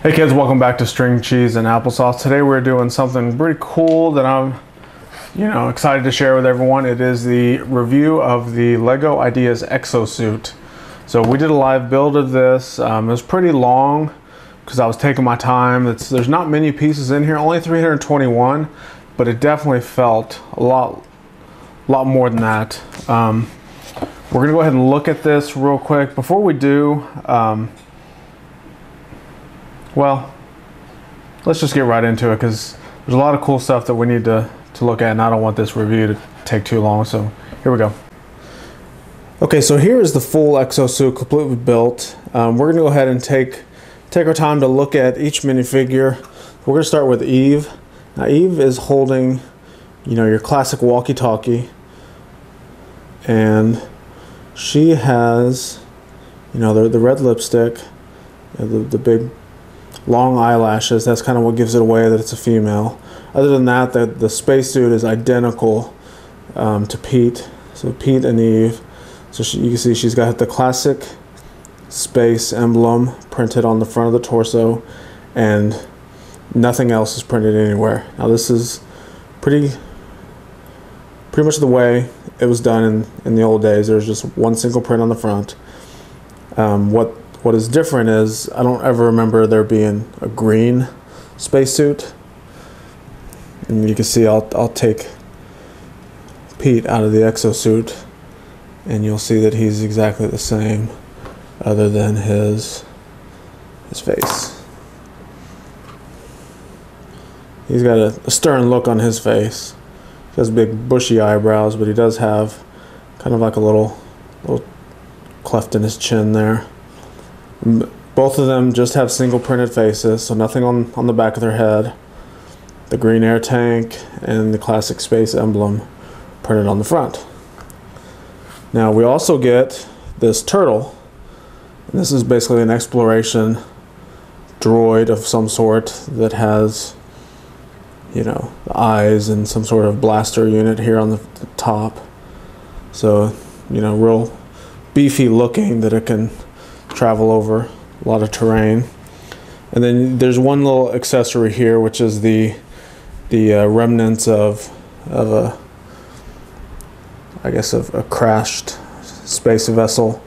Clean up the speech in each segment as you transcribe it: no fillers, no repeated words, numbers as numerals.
Hey kids, welcome back to String Cheese and Applesauce. Today we're doing something pretty cool that I'm excited to share with everyone. It is the review of the Lego Ideas Exo Suit. So we did a live build of this. It was pretty long because I was taking my time. There's not many pieces in here, only 321, but it definitely felt a lot more than that. We're gonna go ahead and look at this real quick. Before we do, well, let's just get right into it because there's a lot of cool stuff that we need to look at, and I don't want this review to take too long, so here we go. Okay, so here is the full Exo Suit completely built. We're going to go ahead and take our time to look at each minifigure. We're going to start with Eve. Now Eve is holding, your classic walkie-talkie, and she has, the red lipstick, the big long eyelashes. That's kind of what gives it away that it's a female. Other than that, the spacesuit is identical to Pete. So Pete and Eve. So you can see she's got the classic space emblem printed on the front of the torso, and nothing else is printed anywhere. Now this is pretty much the way it was done in the old days. There's just one single print on the front. What is different is I don't ever remember there being a green spacesuit. And you can see I'll take Pete out of the Exo Suit, and you'll see that he's exactly the same, other than his face. He's got a stern look on his face. He has big bushy eyebrows, but he does have kind of like a little cleft in his chin there. Both of them just have single printed faces, so nothing on the back of their head. The green air tank and the classic space emblem printed on the front. Now we also get this turtle. And this is basically an exploration droid of some sort that has, the eyes and some sort of blaster unit here on the top. So, real beefy looking, that it can travel over a lot of terrain. And then there's one little accessory here, which is the remnants of a crashed space vessel,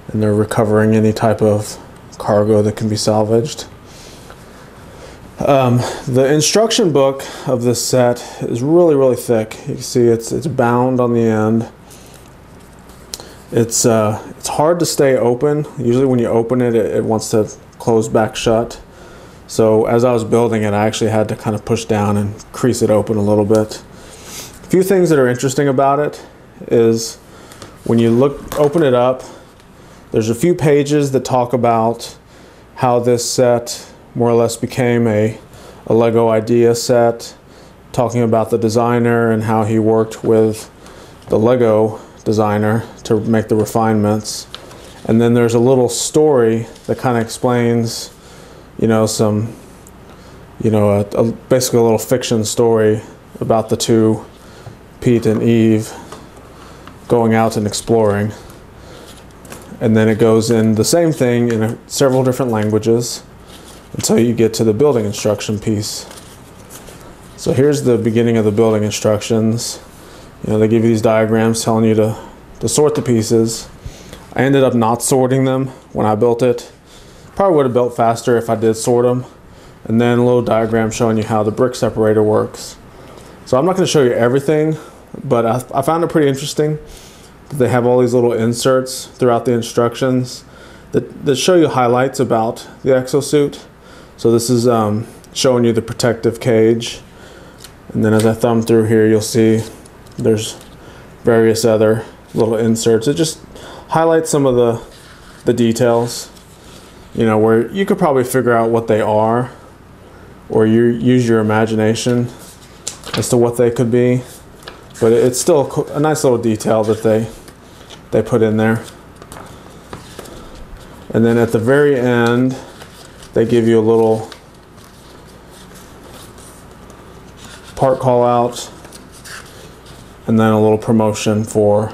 and they're recovering any type of cargo that can be salvaged. The instruction book of this set is really thick. You can see it's bound on the end. It's hard to stay open. Usually when you open it, it wants to close back shut. So as I was building it, I actually had to kind of push down and crease it open a little bit. A few things that are interesting about it is when you open it up, there's a few pages that talk about how this set more or less became a Lego idea set, talking about the designer and how he worked with the Lego designer to make the refinements. And then there's a little story that kind of explains, basically a little fiction story about the two, Pete and Eve, going out and exploring. And then it goes in the same thing in several different languages until you get to the building instruction piece. So here's the beginning of the building instructions. They give you these diagrams telling you to sort the pieces. I ended up not sorting them when I built it. Probably would have built faster if I did sort them. And then a little diagram showing you how the brick separator works. So I'm not going to show you everything, but I found it pretty interesting that they have all these little inserts throughout the instructions that show you highlights about the Exo Suit. So this is showing you the protective cage. And then as I thumb through here, you'll see there's various other little inserts. It just highlights some of the details, where you could probably figure out what they are, or you use your imagination as to what they could be. But it's still a nice little detail that they put in there. And then at the very end, they give you a little part call out, and then a little promotion for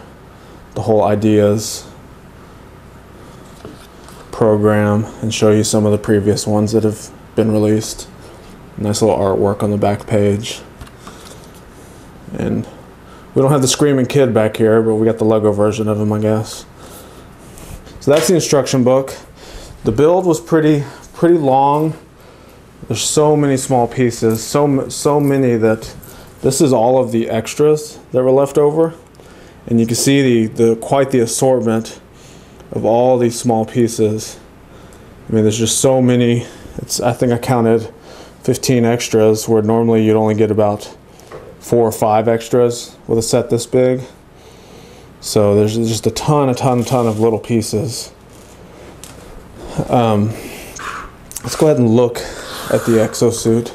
the whole Ideas program, and show you some of the previous ones that have been released. Nice little artwork on the back page. And we don't have the Screaming Kid back here, but we got the Lego version of him, I guess. So that's the instruction book. The build was pretty long. There's so many small pieces, so many that this is all of the extras that were left over. And you can see quite the assortment of all these small pieces. I mean, there's just so many. I think I counted 15 extras, where normally you'd only get about 4 or 5 extras with a set this big. So there's just a ton of little pieces. Let's go ahead and look at the Exo Suit.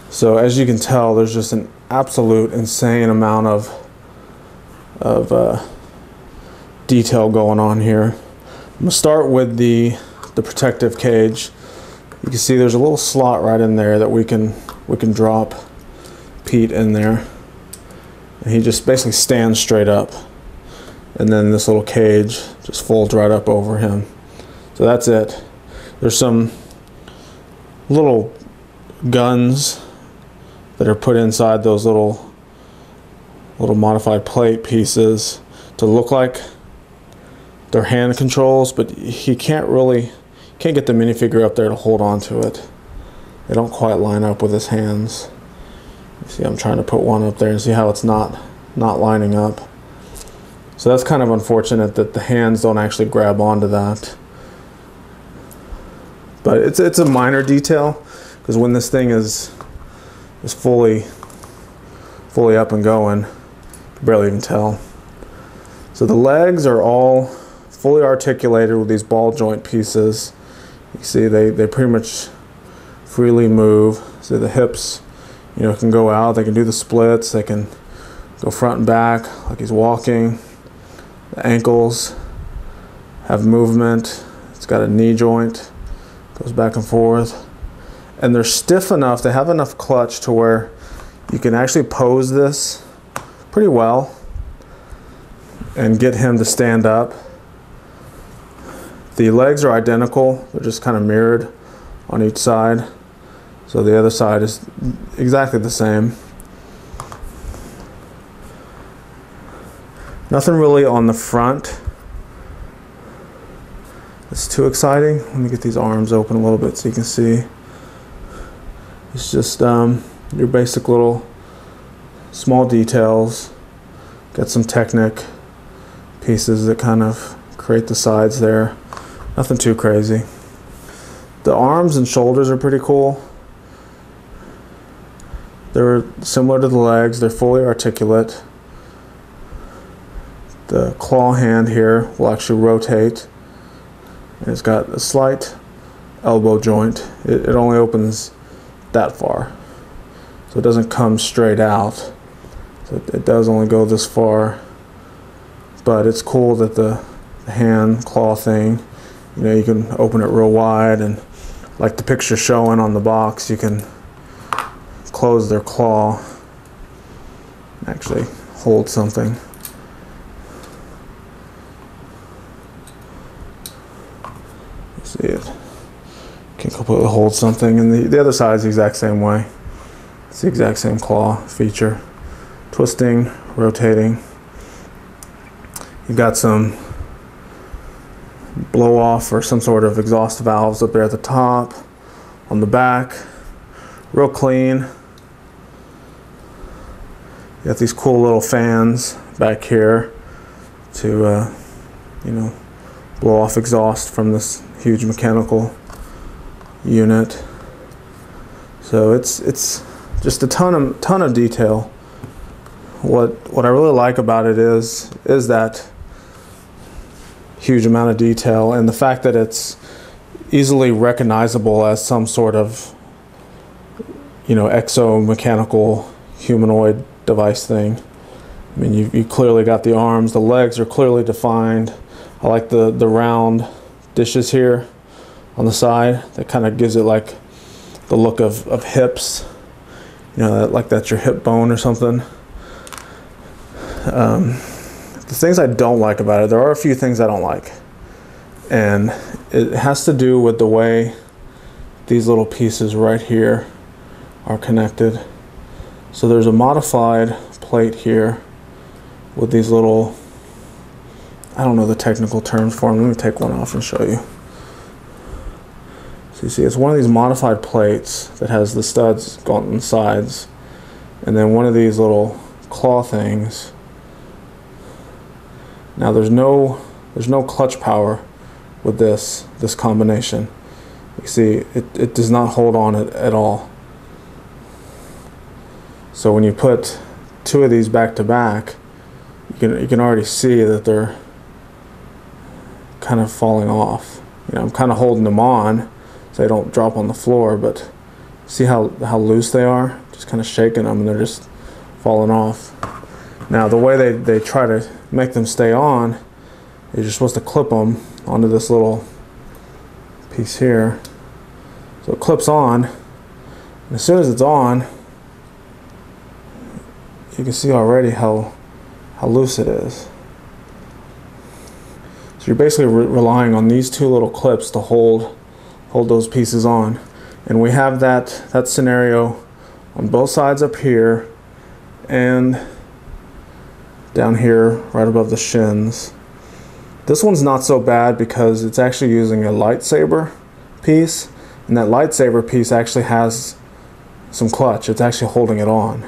So as you can tell, there's just an absolute insane amount of detail going on here. I'm gonna start with the protective cage. You can see there's a little slot right in there that we can drop Pete in there, and he just basically stands straight up, and then this little cage just folds right up over him. So that's it. There's some little guns that are put inside those little modified plate pieces to look like they're hand controls, but he can't get the minifigure up there to hold on to it. They don't quite line up with his hands. You see, I'm trying to put one up there and see how it's not lining up. So that's kind of unfortunate that the hands don't actually grab onto that. But it's a minor detail, because when this thing is fully up and going, you can barely even tell. So the legs are all fully articulated with these ball joint pieces. You see they pretty much freely move. So the hips, can go out. They can do the splits. They can go front and back like he's walking. The ankles have movement. It's got a knee joint. Goes back and forth. And they're stiff enough, they have enough clutch to where you can actually pose this pretty well and get him to stand up. The legs are identical, they're just kind of mirrored on each side. So the other side is exactly the same. Nothing really on the front it's too exciting. Let me get these arms open a little bit so you can see. It's just your basic little small details. Got some Technic pieces that kind of create the sides there. Nothing too crazy. The arms and shoulders are pretty cool. They're similar to the legs. They're fully articulate. The claw hand here will actually rotate. And it's got a slight elbow joint. It only opens that far, so it doesn't come straight out. So it does only go this far. But it's cool that the hand claw thing, you can open it real wide, and like the picture showing on the box, you can close their claw and actually hold something. See it. Can completely hold something, and the other side is the exact same way. It's the exact same claw feature. Twisting, rotating. You've got some blow off or some sort of exhaust valves up there at the top, on the back. Real clean. You got these cool little fans back here to blow off exhaust from this huge mechanical unit. So it's just a ton of detail. What I really like about it is that huge amount of detail, and the fact that it's easily recognizable as some sort of exo-mechanical humanoid device thing. I mean, you clearly got the arms, the legs are clearly defined. I like the round dishes here on the side. That kind of gives it like the look of hips, like that's your hip bone or something. The things I don't like about it, there are a few things I don't like, and it has to do with the way these little pieces right here are connected. So there's a modified plate here with these little, I don't know the technical terms for them. Let me take one off and show you. So you see it's one of these modified plates that has the studs going on the sides, and then one of these little claw things. Now there's no clutch power with this combination. You see it does not hold on it at all. So when you put two of these back to back, you can already see that they're kind of falling off. You know, I'm kind of holding them on so they don't drop on the floor, but see how loose they are? Just kind of shaking them and they're just falling off. Now the way they try to make them stay on is you're supposed to clip them onto this little piece here. So it clips on, and as soon as it's on, you can see already how loose it is. So you're basically relying on these two little clips to hold those pieces on. And we have that scenario on both sides up here and down here right above the shins. This one's not so bad because it's actually using a lightsaber piece, and that lightsaber piece actually has some clutch. It's actually holding it on.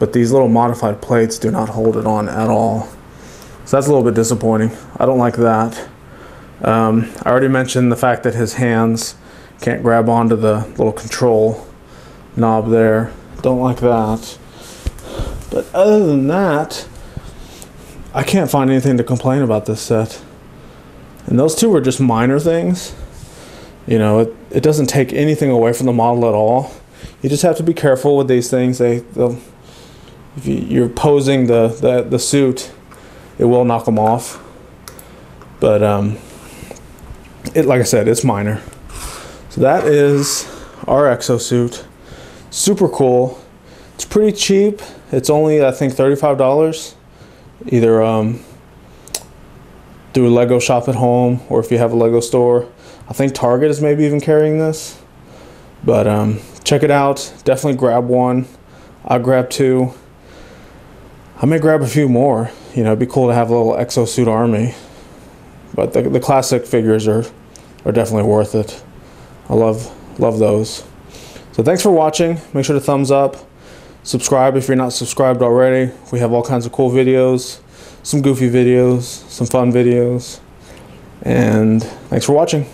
But these little modified plates do not hold it on at all. So that's a little bit disappointing. I don't like that. I already mentioned the fact that his hands can't grab onto the little control knob there. Don't like that. But other than that, I can't find anything to complain about this set. And those two were just minor things. You know, it doesn't take anything away from the model at all. You just have to be careful with these things. If you're posing the suit, it will knock them off. But like I said, it's minor. So that is our Exo Suit. Super cool. It's pretty cheap. It's only, I think, $35. Either through a Lego shop at home, or if you have a Lego store. I think Target is maybe even carrying this. But check it out. Definitely grab one. I'll grab two. I may grab a few more. You know, it'd be cool to have a little Exo Suit army. But the classic figures are definitely worth it. I love those. So thanks for watching. Make sure to thumbs up. Subscribe if you're not subscribed already. We have all kinds of cool videos, some goofy videos, some fun videos. And thanks for watching.